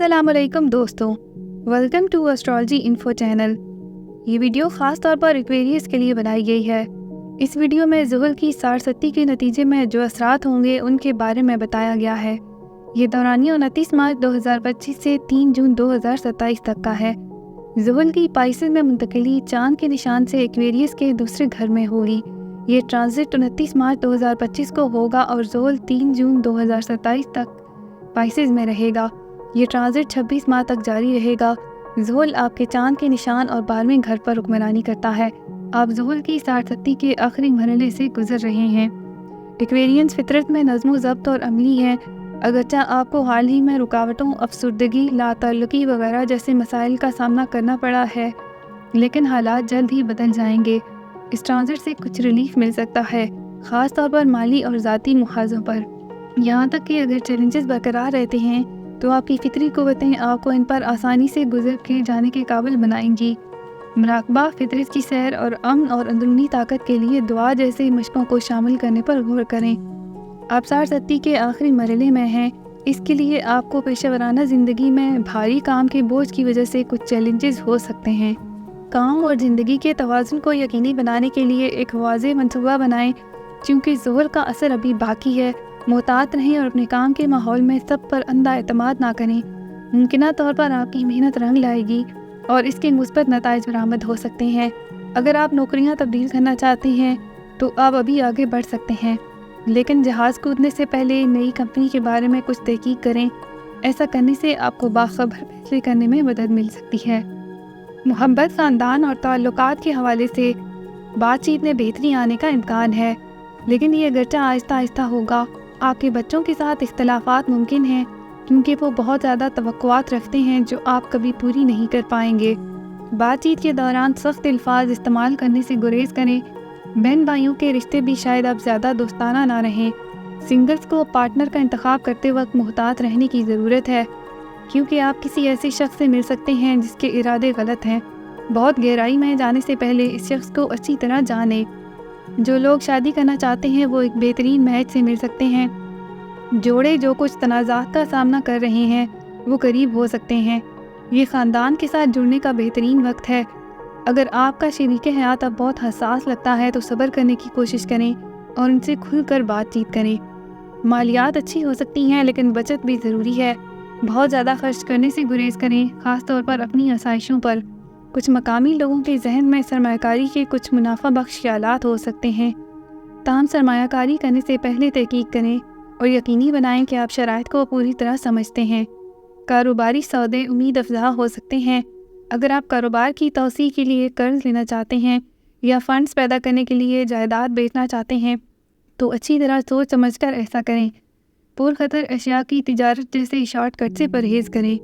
अस्सलाम वालेकुम दोस्तों, welcome to astrology info channel. ये वीडियो ख़ास तौर पर एक्वेरियस के लिए बनाई गई है। इस वीडियो में ज़ुहल की साढ़सती के नतीजे में जो असरात होंगे उनके बारे में बताया गया है। ये दौरानिया 29 मार्च 2025 से 3 जून 2027 तक का है। ज़ुहल की पाइसेस में मुंतकिली चांद के निशान से एक्वेरियस के दूसरे घर में होगी। ये ट्रांजिट 29 मार्च 2025 को होगा और ज़ुहल 3 जून 2027 तक पाइसेस में रहेगा। ये ट्रांजिट 26 माह तक जारी रहेगा। ज़ुहल आपके चांद के निशान और 12वें घर पर हुक्मरानी करता है। आप ज़ुहल की साढ़सती के आखिरी मरहले से गुजर रहे हैं। एक्वेरियंस फितरत में नज़्म ज़ब्त और अमली है। अगरचे आपको हाल ही में रुकावटों, अफसुर्दगी, लाताल्लुकी वगैरह जैसे मसाइल का सामना करना पड़ा है, लेकिन हालात जल्द ही बदल जाएंगे। इस ट्रांजिट से कुछ रिलीफ मिल सकता है, ख़ास तौर पर माली और ज़ाती मुहाज़ों पर। यहाँ तक कि अगर चैलेंजेस बरकरार रहते हैं तो आपकी फितरी क़ुव्वतें आपको इन पर आसानी से गुजर के जाने के काबिल बनाएंगी। मुराकबा, फितरत की सैर और अमन और अंदरूनी ताकत के लिए दुआ जैसे मशकों को शामिल करने पर गौर करें। आप साढ़सती के आखिरी मरहले में हैं, इसके लिए आपको पेशेवराना ज़िंदगी में भारी काम के बोझ की वजह से कुछ चैलेंजेस हो सकते हैं। काम और ज़िंदगी के तवाज़ुन को यकीनी बनाने के लिए एक वाज़ेह मंसूबा बनाएं। चूँकि ज़ुहल का असर अभी बाकी है, मोहतात रहें और अपने काम के माहौल में सब पर अंधा एतमाद ना करें। मुमकिन तौर पर आपकी मेहनत रंग लाएगी और इसके मुस्बत नताइज बरामद हो सकते हैं। अगर आप नौकरियां तब्दील करना चाहते हैं तो आप अभी आगे बढ़ सकते हैं, लेकिन जहाज़ कूदने से पहले नई कंपनी के बारे में कुछ तहकीक करें। ऐसा करने से आपको बाखबर फैसले करने में मदद मिल सकती है। मोहब्बत, ख़ानदान और ताल्लुकात के हवाले से बातचीत में बेहतरी आने का इम्कान है, लेकिन ये अगरचा आहिस्ता आहिस्ता होगा। आपके बच्चों के साथ इख्तलाफात मुमकिन हैं, क्योंकि वो बहुत ज़्यादा तवक्कुआत रखते हैं जो आप कभी पूरी नहीं कर पाएंगे। बातचीत के दौरान सख्त अल्फाज इस्तेमाल करने से गुरेज करें। बहन भाइयों के रिश्ते भी शायद अब ज़्यादा दोस्ताना ना रहें। सिंगल्स को पार्टनर का इंतखाब करते वक्त मुहतात रहने की ज़रूरत है, क्योंकि आप किसी ऐसे शख्स से मिल सकते हैं जिसके इरादे गलत हैं। बहुत गहराई में जाने से पहले इस शख्स को अच्छी तरह जानें। जो लोग शादी करना चाहते हैं वो एक बेहतरीन मैच से मिल सकते हैं। जोड़े जो कुछ तनाज़ात का सामना कर रहे हैं वो करीब हो सकते हैं। ये ख़ानदान के साथ जुड़ने का बेहतरीन वक्त है। अगर आपका शरीके हयात अब बहुत हसास लगता है तो सब्र करने की कोशिश करें और उनसे खुलकर बातचीत करें। मालियात अच्छी हो सकती हैं, लेकिन बचत भी ज़रूरी है। बहुत ज़्यादा खर्च करने से गुरेज करें, ख़ास तौर पर अपनी आसाइशों पर। कुछ मकामी लोगों के जहन में सरमायाकारी के कुछ मुनाफा बख्श ख्यालात हो सकते हैं। ताहम सरमायाकारी करने से पहले तहकीक करें और यकीनी बनाएं कि आप शराइत को पूरी तरह समझते हैं। कारोबारी सौदे उम्मीद अफजा हो सकते हैं। अगर आप कारोबार की तौसी के लिए कर्ज लेना चाहते हैं या फ़ंड्स पैदा करने के लिए जायदाद बेचना चाहते हैं तो अच्छी तरह सोच समझ कर ऐसा करें। पुरखतर अशिया की तिजारत जैसे शॉर्टकट से परहेज़ करें।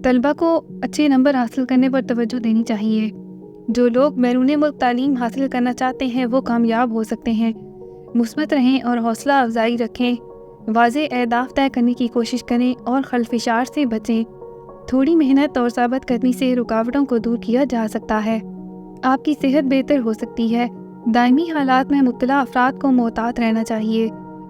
तलबा को अच्छे नंबर हासिल करने पर तवज्जो देनी चाहिए। जो लोग बैरून मुल्क तालीम हासिल करना चाहते हैं वो कामयाब हो सकते हैं। मुस्बत रहें और हौसला अफजाई रखें। वाज़े अहदाफ तय करने की कोशिश करें और खलफिशार से बचें। थोड़ी मेहनत और साबित कदमी से रुकावटों को दूर किया जा सकता है। आपकी सेहत बेहतर हो सकती है। दायमी हालात में मुब्तला अफराद को मोहतात रहना चाहिए।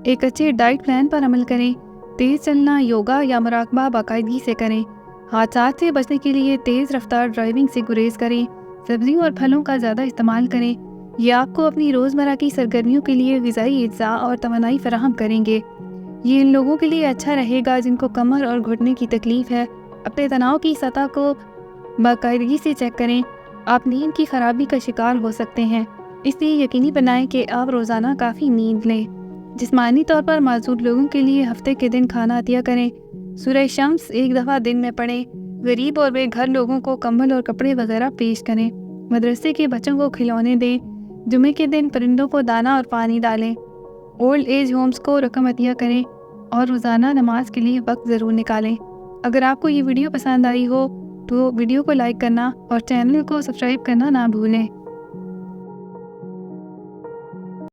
एक अच्छे डाइट प्लान पर अमल करें। तेज़ चलना, योगा या मुराकबा बाकायदगी से करें। हादसात से बचने के लिए तेज़ रफ्तार ड्राइविंग से गुरेज करें। सब्जियों और फलों का ज़्यादा इस्तेमाल करें। ये आपको अपनी रोज़मर्रा की सरगर्मियों के लिए ग़िज़ाई अज्जा और तवानाई फराहम करेंगे। ये इन लोगों के लिए अच्छा रहेगा जिनको कमर और घुटने की तकलीफ़ है। अपने तनाव की सतह को बाकायदगी से चेक करें। आप नींद की खराबी का शिकार हो सकते हैं, इसलिए यकीनी बनाएं कि आप रोज़ाना काफ़ी नींद लें। जिस्मानी तौर पर माजूर लोगों के लिए हफ्ते के दिन खाना अतिया करें। सूरह शम्स एक दफ़ा दिन में पढ़ें। गरीब और बेघर लोगों को कंबल और कपड़े वगैरह पेश करें। मदरसे के बच्चों को खिलौने दें। जुमे के दिन परिंदों को दाना और पानी डालें। ओल्ड एज होम्स को रकम अतिया करें और रोज़ाना नमाज के लिए वक्त ज़रूर निकालें। अगर आपको ये वीडियो पसंद आई हो तो वीडियो को लाइक करना और चैनल को सब्सक्राइब करना ना भूलें।